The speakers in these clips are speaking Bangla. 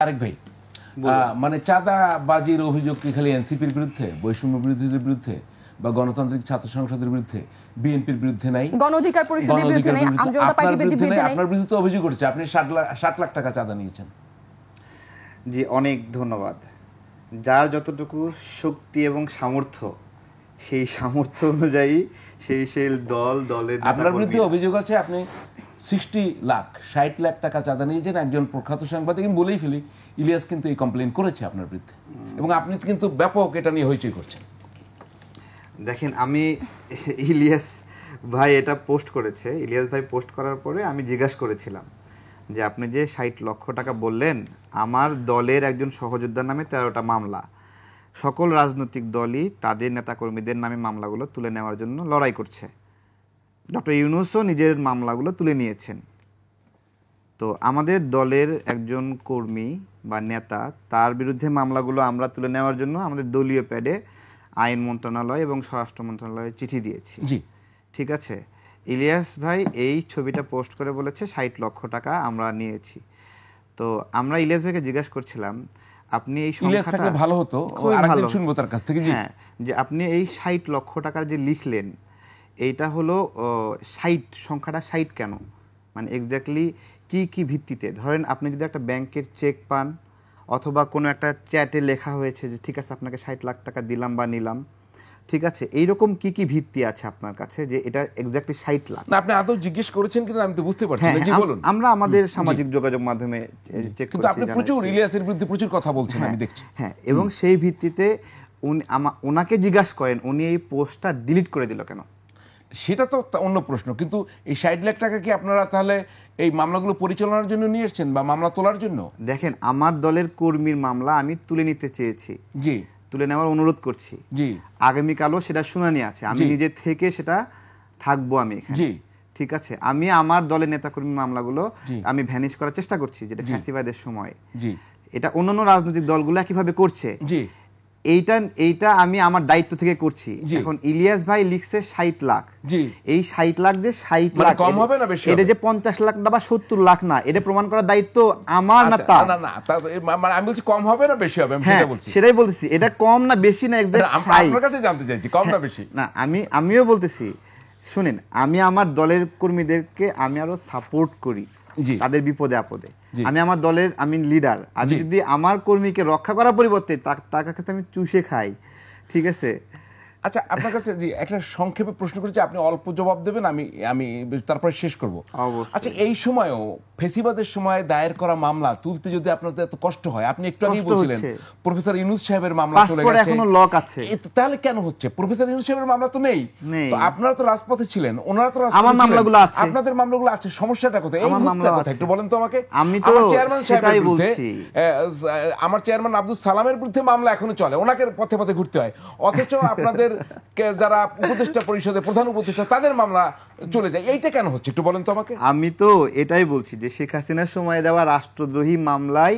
আরেক ভাই, মানে চাঁদাবাজির অভিযোগ কি খালি এনসিপির বিরুদ্ধে, বৈষম্য বিরোধীদের বিরুদ্ধে বা গণতান্ত্রিক ছাত্র সংসদের বিরুদ্ধে, বিএনপির বিরুদ্ধে নাই, গণ অধিকার পরিষদের বিরুদ্ধে নাই, আমজনতা পার্টির বিরুদ্ধে নাই? আপনার বিরুদ্ধে তো অভিযোগ করছে আপনি 60 লাখ টাকা চাঁদা নিয়েছেন। জি, অনেক ধন্যবাদ। যার যতটুকু শক্তি এবং সামর্থ্য, সেই সামর্থ্য অনুযায়ী সেই দলের আপনার বিরুদ্ধে অভিযোগ আছে আপনি 60 লাখ টাকা চাঁদা নিয়েছেন। একজন প্রখ্যাত সাংবাদিক, আমি বলেই ফেলি, ইলিয়াস কিন্তু এই কমপ্লেন করেছে আপনার বিরুদ্ধে, এবং আপনি কিন্তু ব্যাপক এটা নিয়ে হইচই করছেন। দেখেন, আমি ইলিয়াস ভাই এটা পোস্ট করেছে, ইলিয়াস ভাই পোস্ট করার পরে আমি জিজ্ঞাসা করেছিলাম যে আপনি যে 60 লক্ষ টাকা বললেন, আমার দলের একজন সহযোদ্ধার নামে 13টা মামলা, সকল রাজনৈতিক দলই তাদের নেতাকর্মীদের নামে মামলাগুলো তুলে নেওয়ার জন্য লড়াই করছে। ডক্টর ইউনূসও নিজের মামলাগুলো তুলে নিয়েছেন। তো আমাদের দলের একজন কর্মী বা নেতা, তার বিরুদ্ধে মামলাগুলো আমরা তুলে নেওয়ার জন্য আমাদের দলীয় প্যাডে আইন মন্ত্রণালয় এবং স্বরাষ্ট্র মন্ত্রণালয়ে চিঠি দিয়েছি। জি, ঠিক আছে। ইলিয়াস ভাই এই ছবিটা পোস্ট করে বলেছে 60 লক্ষ টাকা আমরা নিয়েছি। তো আমরা ইলিয়াস ভাইকে জিজ্ঞাসা করছিলাম, আপনি এই সংখ্যাটা ভালো হতো, আরেকদিন শুনবো তার কাছ থেকে। জি, হ্যাঁ, যে আপনি এই 60 লক্ষ টাকার যে লিখলেন, এইটা হলো 60 সংখ্যাটা 60 কেন, মানে এক্স্যাক্টলি কি কি ভিত্তিতে? ধরেন আপনি যদি একটা ব্যাংকের চেক পান অথবা কোনো একটা চ্যাটে লেখা হয়েছে যে ঠিক আছে আপনাকে 60 লাখ টাকা দিলাম বা নিলাম, ঠিক আছে, এইরকম কি কি ভিত্তি আছে আপনার কাছে যে এটা এক্স্যাক্টলি 60 লাখ? না, আপনি আদৌ জিজ্ঞেস করেছেন কিনা আমি তো বুঝতে পারছি না। জি, বলুন। আমরা আমাদের সামাজিক যোগাযোগ মাধ্যমে চেক কিন্তু আপনি প্রচুর ইলিয়াসের বিরুদ্ধে প্রচুর কথা বলছেন, আমি দেখছি। হ্যাঁ, এবং সেই ভিত্তিতে ওনাকে জিজ্ঞাসা করেন উনি এই পোস্টটা ডিলিট করে দিল কেন? সেটা তো অন্য প্রশ্ন, কিন্তু এই 60 লাখ টাকা কি আপনারা তাহলে এই মামলাগুলো পরিচালনার জন্য নিয়ে এসেছেন বা মামলা তোলার জন্য? দেখেন, আমার দলের কর্মীর মামলা আমি তুলে নিতে চেয়েছি। জি, তুলে নেওয়ার অনুরোধ করছি। জি, আগামীকালও সেটা শুনানি আছে, আমি নিজে থেকে সেটা থাকবো আমি এখানে। জি, ঠিক আছে। আমি আমার দলের নেতাকর্মী মামলাগুলো আমি ভ্যানিশ করার চেষ্টা করছি, যেটা ফ্যাসিবাদের সময়। জি, এটা অন্যান্য রাজনৈতিক দলগুলো কিভাবে করছে, জি, এইটা আমি আমার দায়িত্ব থেকে করছি। এখন ইলিয়াস ভাই লিখছে 60 লাখ। জি, এই 60 লাখ যে 60 লাখ কম হবে না বেশি? এটা যে 50 লাখ বা 70 লাখ না, এটা প্রমাণ করার দায়িত্ব আমার না তার। না না, মানে আমি বলছি কম হবে না বেশি হবে, আমি সেটা বলছি। সেটাই বলতেছি, এটা কম না বেশি না, এক্সাক্ট আপনার কাছে জানতে চাইছি কম না বেশি। না, আমিও বলতেছি, শুনেন, আমি আমার দলের কর্মীদেরকে আমি আরো সাপোর্ট করি তাদের বিপদে আপদে। আমি আমার দলের আমি লিডার, আমি যদি আমার কর্মীকে রক্ষা করার পরিবর্তে তার কাছে আমি চুষে খাই, ঠিক আছে? আচ্ছা, আপনার কাছে জি একটা সংক্ষেপে প্রশ্ন করেছি, আপনি অল্প জবাব দেবেন, আমি তারপরে শেষ করব। আচ্ছা, এই সময়ও ফেসিবাদের সময় দায়ের করা মামলা তুলতে যদি আপনাদের এত কষ্ট হয়, আপনি একটু আগেই বলছিলেন প্রফেসর ইউনূস সাহেবের মামলা চলে গেছে, এখনো লক আছে, তাহলে কেন হচ্ছে? প্রফেসর ইউনূস সাহেবের মামলা তো নেই, তো আপনারা তো রাজপথে ছিলেন, ওনারা তো রাজপথে ছিলেন, আমার মামলাগুলো আছে, আপনাদের মামলাগুলো আছে, সমস্যাটা কোথায়? এই মামলার কথা একটু বলেন তো আমাকে। আমি তো চেয়ারম্যান সাহেবের বিরুদ্ধে, আমার চেয়ারম্যান আব্দুল সালামের বিরুদ্ধে মামলা এখনো চলে, ওনাকে পথে পথে ঘুরতে হয়, অথচ আপনাদের যারা উপদেষ্টা পরিষদের প্রধান উপদেষ্টা তাদের মামলা চলে যায়, এইটা কেন হচ্ছে একটু বলেন তো আমাকে। আমি তো এটাই বলছি যে শেখ হাসিনার সময় দেওয়া রাষ্ট্রদ্রোহী মামলায়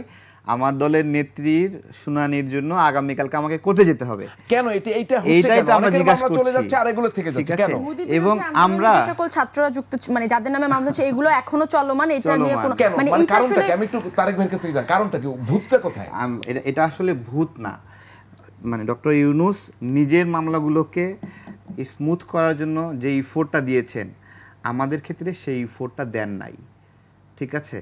আমার দলের নেত্রীর শুনানির জন্য আগামীকালকে আমাকে কোর্টে যেতে হবে। কেন এইটাই তো আমরা জিজ্ঞাসা করছি, চলে যাচ্ছে আর এগুলো থেকে যাচ্ছে কেন? এবং আমরা সকল ছাত্ররা যুক্ত, মানে যাদের নামে মামলা আছে, এগুলো এখনো চলমান, এটা নিয়ে কোনো মানে কারণটা কি? আমি একটু তারেক ভাইয়ের কাছ থেকে জানি কারণটা কি, ভূতটা কোথায়? এটা আসলে ভূত না, মানে ডক্টর ইউনূস নিজের মামলাগুলোকে স্মুথ করার জন্য যে ইফোর্টটা দিয়েছেন, আমাদের ক্ষেত্রে সেই ইফোর্টটা দেন নাই, ঠিক আছে?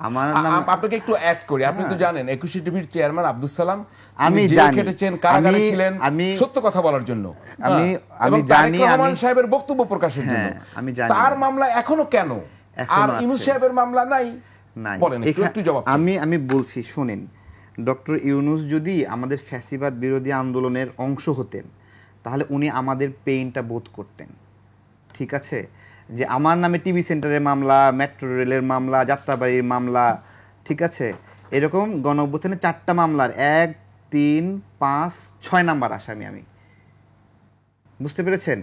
আমার আপনাকে একটু অ্যাড করি, আপনি তো জানেন 21 টিভির চেয়ারম্যান আব্দুল সালাম, আমি জানি কেটেছেন, কারাগারে ছিলেন সত্য কথা বলার জন্য, আমি জানি রহমান সাহেবের বক্তব্য প্রকাশের জন্য, আমি জানি তার মামলা এখনো কেন, আর ইউনূস সাহেবের মামলা নাই? বলেন একটু জবাব। আমি বলছি, শুনেন, ডক্টর ইউনূস যদি আমাদের ফ্যাসিবাদ বিরোধী আন্দোলনের অংশ হতেন, তাহলে উনি আমাদের পেইনটা বোধ করতেন, ঠিক আছে? যে আমার নামে টিভি সেন্টারের মামলা, মেট্রো রেলের মামলা, যাত্রাবাড়ির মামলা, ঠিক আছে, এরকম গণ অভ্যুত্থানের 4টা মামলার 1, 3, 5, 6 নাম্বার আসামি আমি, বুঝতে পেরেছেন?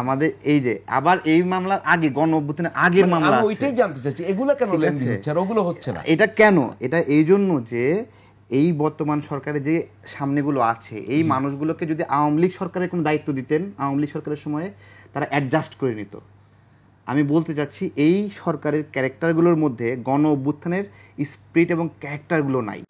আমাদের এই যে আবার এই মামলার আগে গণ অভ্যুত্থানের আগের মামলা, আমি ওইটাই জানতে চাচ্ছি, এগুলো কেন লেনদেন হচ্ছে আর ওগুলো হচ্ছে না? এটা কেন? এটা এই জন্য যে এই বর্তমান সরকারের যে সামনেগুলো আছে, এই মানুষগুলোকে যদি আওয়ামী লীগ সরকারের কোনো দায়িত্ব দিতেন, আওয়ামী লীগ সরকারের সময়ে তারা অ্যাডজাস্ট করে নিত। আমি বলতে চাচ্ছি এই সরকারের ক্যারেক্টারগুলোর মধ্যে গণ অভ্যুত্থানের স্পিরিট এবং ক্যারেক্টারগুলো নাই।